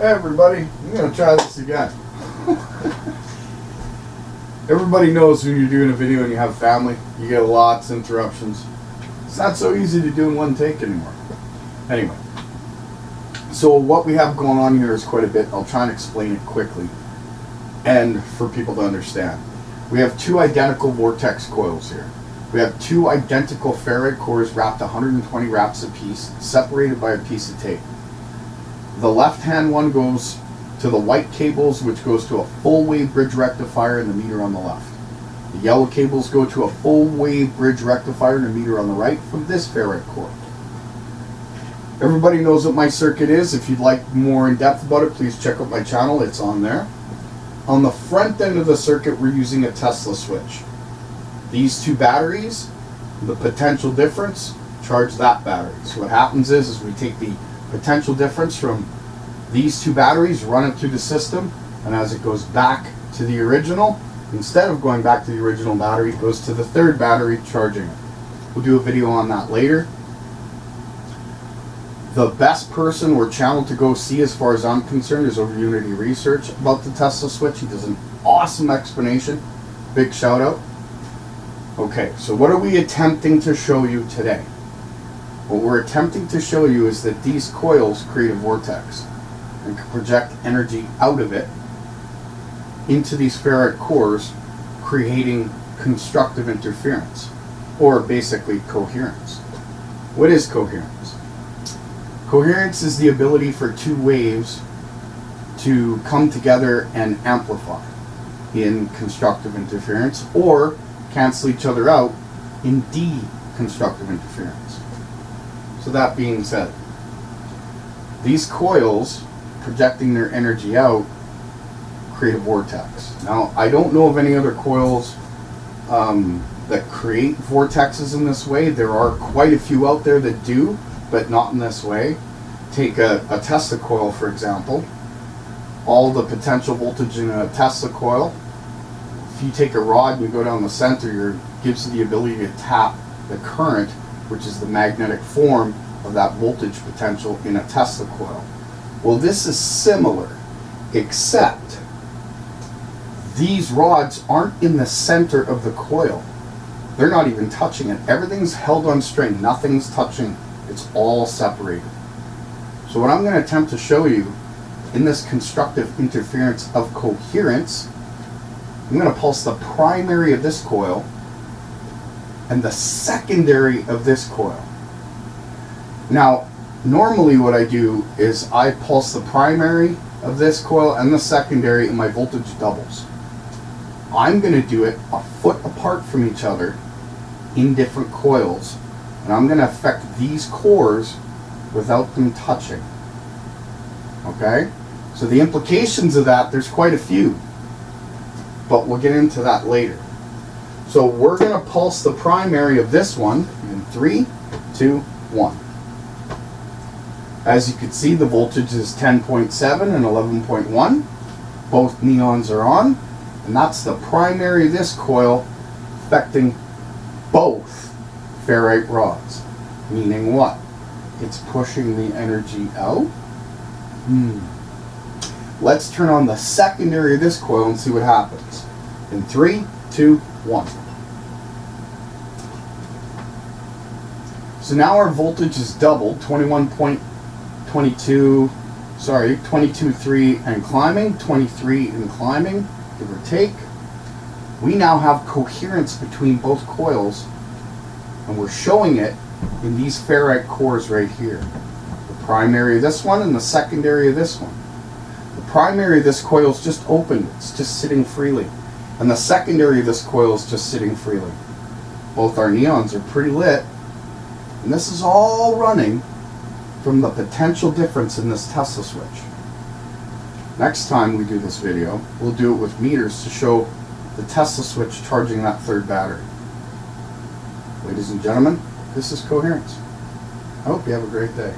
Hey everybody, I'm going to try this again. Everybody knows when you're doing a video and you have family, you get lots of interruptions. It's not so easy to do in one take anymore. Anyway, so what we have going on here is quite a bit. I'll try and explain it quickly and for people to understand. We have two identical Vortex coils here. We have two identical ferrite cores wrapped 120 wraps apiece, separated by a piece of tape. The left-hand one goes to the white cables, which goes to a full-wave bridge rectifier and the meter on the left. The yellow cables go to a full-wave bridge rectifier and the meter on the right from this ferrite core. Everybody knows what my circuit is. If you'd like more in depth about it, please check out my channel. It's on there. On the front end of the circuit, we're using a Tesla switch. These two batteries, the potential difference, charge that battery. So what happens is we take the potential difference from these two batteries, run it through the system, and as it goes back to the original, instead of going back to the original battery, it goes to the third battery, charging it. We'll do a video on that later. The best person or channel to go see, as far as I'm concerned, is over Unity Research about the Tesla switch. He does an awesome explanation. Big shout out. Okay, so what are we attempting to show you today? What we're attempting to show you is that these coils create a vortex and can project energy out of it into these ferrite cores, creating constructive interference, or basically coherence. What is coherence? Coherence is the ability for two waves to come together and amplify in constructive interference, or cancel each other out in deconstructive interference. So that being said, these coils projecting their energy out create a vortex. Now, I don't know of any other coils that create vortexes in this way. There are quite a few out there that do, but not in this way. Take a Tesla coil, for example. All the potential voltage in a Tesla coil, if you take a rod and you go down the center, it gives you the ability to tap the current, which is the magnetic form of that voltage potential in a Tesla coil. Well, this is similar, except these rods aren't in the center of the coil. They're not even touching it. Everything's held on string. Nothing's touching. It's all separated. So what I'm going to attempt to show you in this constructive interference of coherence, I'm going to pulse the primary of this coil and the secondary of this coil. Now, normally what I do is I pulse the primary of this coil and the secondary, and my voltage doubles. I'm going to do it a foot apart from each other in different coils, and I'm going to affect these cores without them touching. Okay? So the implications of that, there's quite a few, but we'll get into that later. So we're going to pulse the primary of this one in 3, 2, 1. As you can see, the voltage is 10.7 and 11.1. Both neons are on, and that's the primary of this coil affecting both ferrite rods. Meaning what? It's pushing the energy out. Let's turn on the secondary of this coil and see what happens. In 3, 2, 1. So now our voltage is doubled, 22.3 and climbing, 23 and climbing, give or take. We now have coherence between both coils, and we're showing it in these ferrite cores right here. The primary of this one and the secondary of this one. The primary of this coil is just open, it's just sitting freely. And the secondary of this coil is just sitting freely. Both our neons are pretty lit. And this is all running from the potential difference in this Tesla switch. Next time we do this video, we'll do it with meters to show the Tesla switch charging that third battery. Ladies and gentlemen, this is Coherence. I hope you have a great day.